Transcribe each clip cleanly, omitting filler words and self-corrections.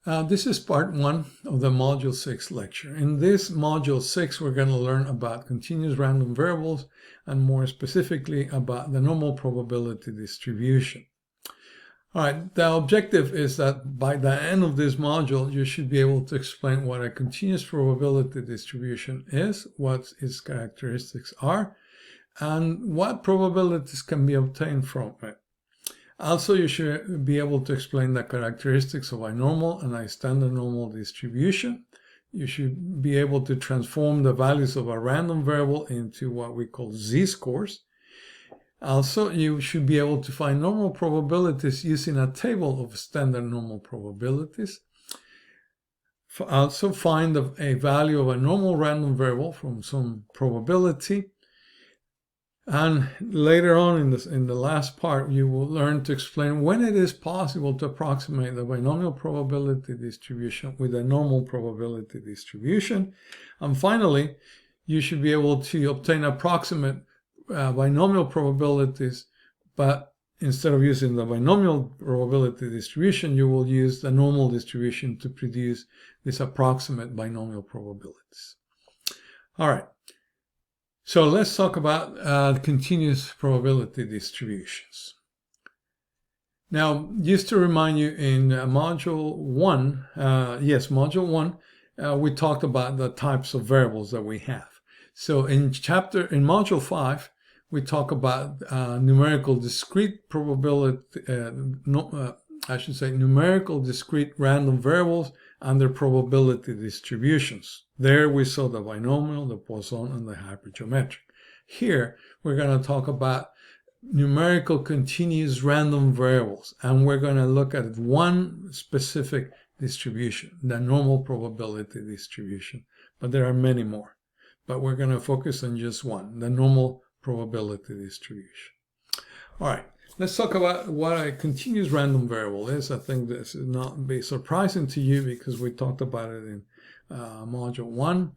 This is part 1 of the Module 6 lecture. In this Module 6, we're going to learn about continuous random variables and more specifically about the normal probability distribution. All right, the objective is that by the end of this module, you should be able to explain what a continuous probability distribution is, what its characteristics are, and what probabilities can be obtained from it. Also, you should be able to explain the characteristics of a normal and a standard normal distribution. You should be able to transform the values of a random variable into what we call z-scores. Also, you should be able to find normal probabilities using a table of standard normal probabilities. Also, find a value of a normal random variable from some probability. And later on in the last part, you will learn to explain when it is possible to approximate the binomial probability distribution with a normal probability distribution. And finally, you should be able to obtain approximate binomial probabilities, but instead of using the binomial probability distribution, you will use the normal distribution to produce these approximate binomial probabilities. All right. So let's talk about continuous probability distributions. Now, just to remind you, in Module 1, we talked about the types of variables that we have. So in Module 5, we talk about numerical discrete probability, numerical discrete random variables and their probability distributions. There we saw the binomial, the Poisson, and the hypergeometric. Here we're going to talk about numerical continuous random variables, and we're going to look at one specific distribution, the normal probability distribution. But there are many more. But we're going to focus on just one, the normal probability distribution. All right. Let's talk about what a continuous random variable is. I think this is not be surprising to you because we talked about it in Module 1.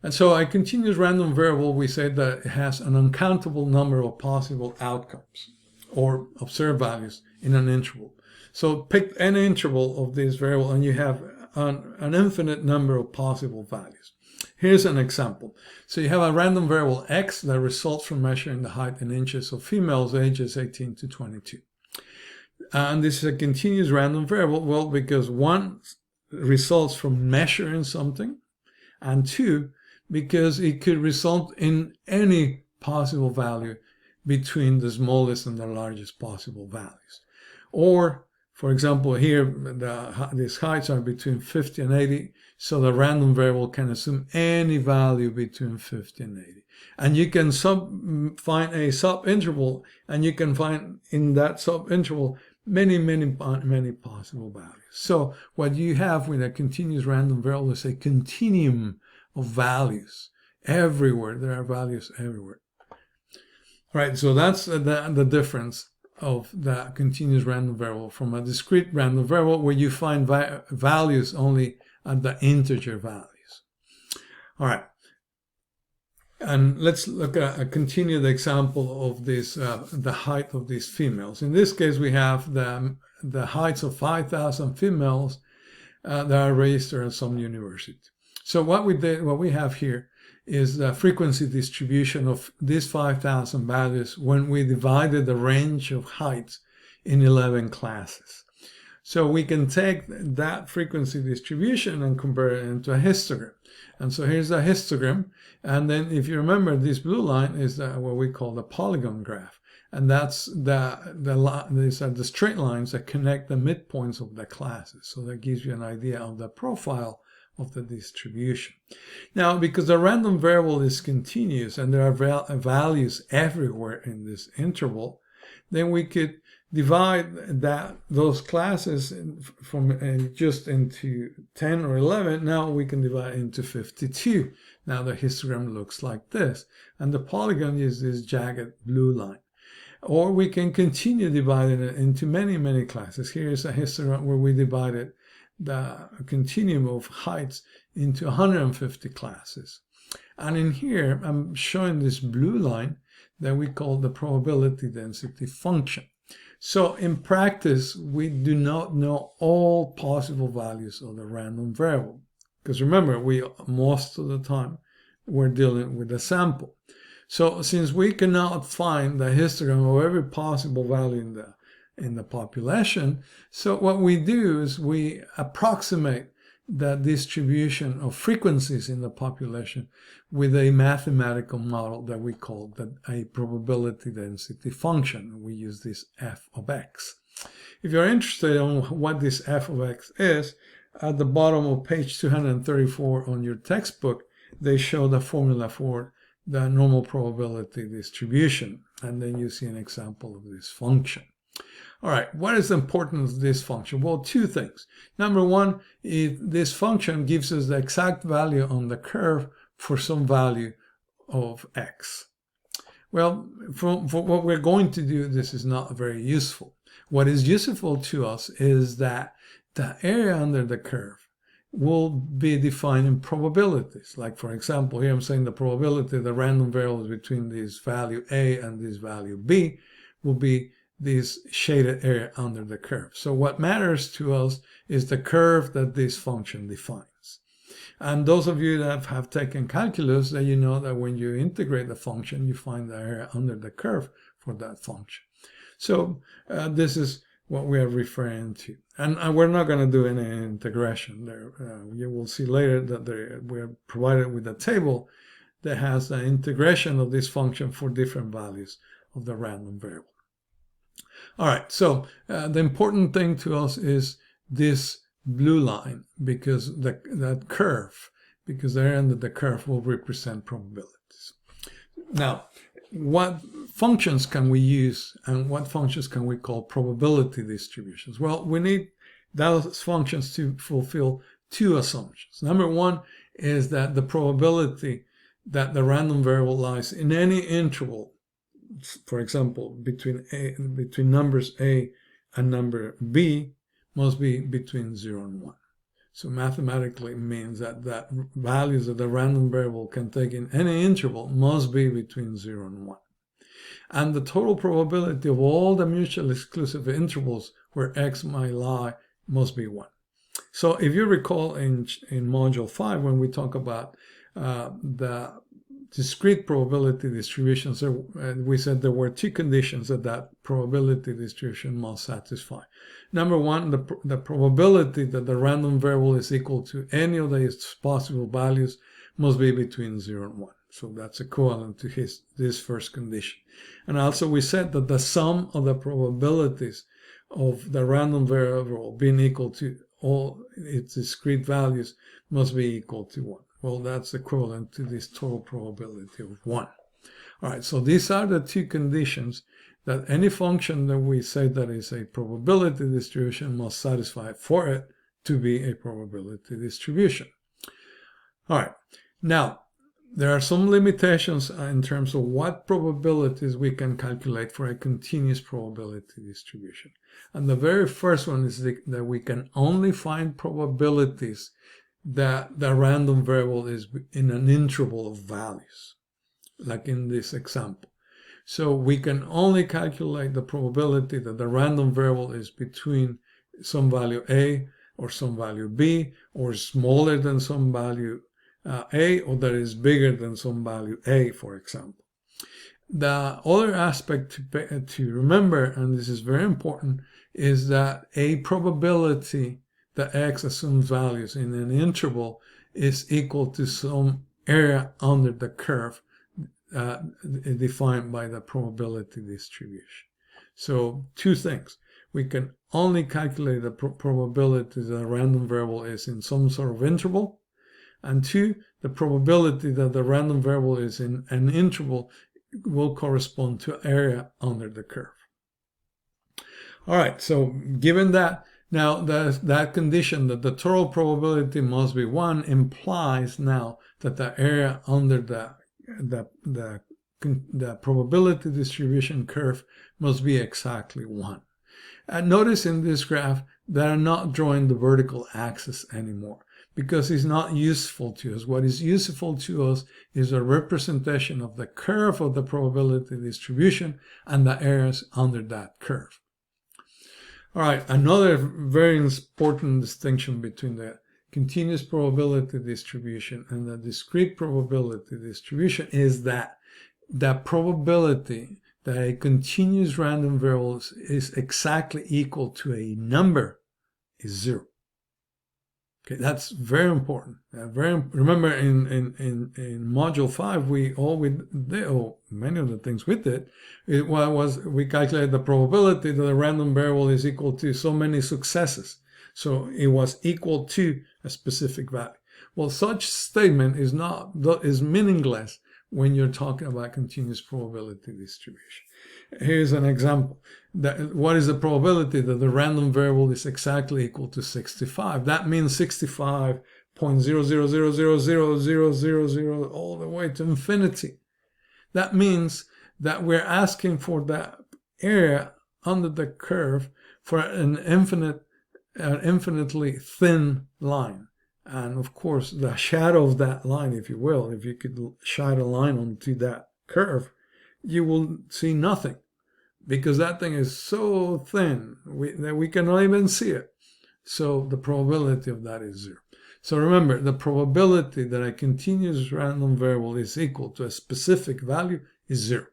And so a continuous random variable, we say that it has an uncountable number of possible outcomes or observed values in an interval. So pick any interval of this variable and you have an infinite number of possible values. Here's an example. So you have a random variable x that results from measuring the height in inches of females ages 18 to 22. And this is a continuous random variable, well, because one, results from measuring something, and two, because it could result in any possible value between the smallest and the largest possible values. Or, for example, here, these heights are between 50 and 80, so the random variable can assume any value between 50 and 80. And you can find a subinterval, and you can find in that subinterval many possible values. So what you have with a continuous random variable is a continuum of values everywhere. There are values everywhere. All right, so that's the difference of the continuous random variable from a discrete random variable where you find values only at the integer values. All right. And let's continue the example of this, the height of these females. In this case, we have the heights of 5,000 females that are registered at some university. So what we have here is the frequency distribution of these 5,000 values when we divided the range of heights in 11 classes. So we can take that frequency distribution and convert it into a histogram. And so here's a histogram. And then if you remember, this blue line is what we call the polygon graph. And that's these are the straight lines that connect the midpoints of the classes. So that gives you an idea of the profile of the distribution. Now, because the random variable is continuous and there are values everywhere in this interval, then we could divide those classes from just into 10 or 11. Now we can divide into 52. Now the histogram looks like this, and the polygon is this jagged blue line. Or we can continue dividing it into many classes. Here's a histogram where we divided the continuum of heights into 150 classes. And in here, I'm showing this blue line that we call the probability density function. So in practice, we do not know all possible values of the random variable. Because remember, most of the time, we're dealing with a sample. So since we cannot find the histogram of every possible value in the population, so what we do is we approximate the distribution of frequencies in the population with a mathematical model that we call a probability density function. We use this f of x. If you're interested in what this f of x is, at the bottom of page 234 on your textbook, they show the formula for the normal probability distribution, and then you see an example of this function. All right, what is the importance of this function? Well, two things. Number one, this function gives us the exact value on the curve for some value of x. Well, for what we're going to do, this is not very useful. What is useful to us is that the area under the curve will be defined in probabilities. Like, for example, here I'm saying the probability the random variables between this value a and this value b will be this shaded area under the curve. So what matters to us is the curve that this function defines. And those of you that have taken calculus, that you know that when you integrate the function, you find the area under the curve for that function. So this is what we are referring to. And we're not going to do any integration there. You will see later that we're provided with a table that has the integration of this function for different values of the random variable. All right, so the important thing to us is this blue line, because that curve, because the area under the curve will represent probabilities. Now, what functions can we use and what functions can we call probability distributions? Well, we need those functions to fulfill two assumptions. Number one is that the probability that the random variable lies in any interval, for example, between numbers a and number b, must be between 0 and 1. So mathematically it means that values that the random variable can take in any interval must be between 0 and 1. And the total probability of all the mutually exclusive intervals where x might lie must be 1. So if you recall in Module 5, when we talk about the discrete probability distributions, we said there were two conditions that probability distribution must satisfy. Number one, the probability that the random variable is equal to any of its possible values must be between 0 and 1. So that's equivalent to this first condition. And also we said that the sum of the probabilities of the random variable being equal to all its discrete values must be equal to 1. Well, that's equivalent to this total probability of 1. All right, so these are the two conditions that any function that we say that is a probability distribution must satisfy for it to be a probability distribution. All right, now there are some limitations in terms of what probabilities we can calculate for a continuous probability distribution. And the very first one is that we can only find probabilities that the random variable is in an interval of values, like in this example. So we can only calculate the probability that the random variable is between some value a or some value b, or smaller than some value a, or that is bigger than some value a, for example. The other aspect to remember, and this is very important, is that a probability that x assumes values in an interval is equal to some area under the curve defined by the probability distribution. So two things. We can only calculate the probability that a random variable is in some sort of interval. And two, the probability that the random variable is in an interval will correspond to area under the curve. All right, so given that, now that condition that the total probability must be 1 implies now that the area under the probability distribution curve must be exactly 1. And notice in this graph that I'm not drawing the vertical axis anymore, because it's not useful to us. What is useful to us is a representation of the curve of the probability distribution and the areas under that curve. All right, another very important distinction between the continuous probability distribution and the discrete probability distribution is that the probability that a continuous random variable is exactly equal to a number is 0. Okay, that's very important. Remember in module 5, many of the things we did, we calculated the probability that a random variable is equal to so many successes. So it was equal to a specific value. Well, such statement is meaningless when you're talking about continuous probability distribution. Here's an example. What is the probability that the random variable is exactly equal to 65? That means 65.000000000 all the way to infinity. That means that we're asking for that area under the curve for an infinitely thin line. And of course, the shadow of that line, if you will, if you could shine a line onto that curve, you will see nothing, because that thing is so thin that we cannot even see it. So the probability of that is 0. So remember, the probability that a continuous random variable is equal to a specific value is 0.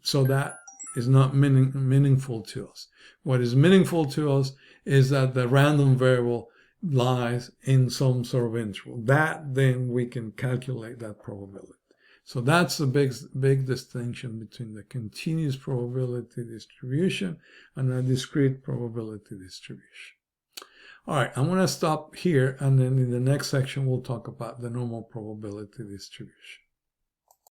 So that is not meaningful to us. What is meaningful to us is that the random variable lies in some sort of interval. That then we can calculate that probability. So that's the big distinction between the continuous probability distribution and a discrete probability distribution. All right, I'm going to stop here, and then in the next section we'll talk about the normal probability distribution.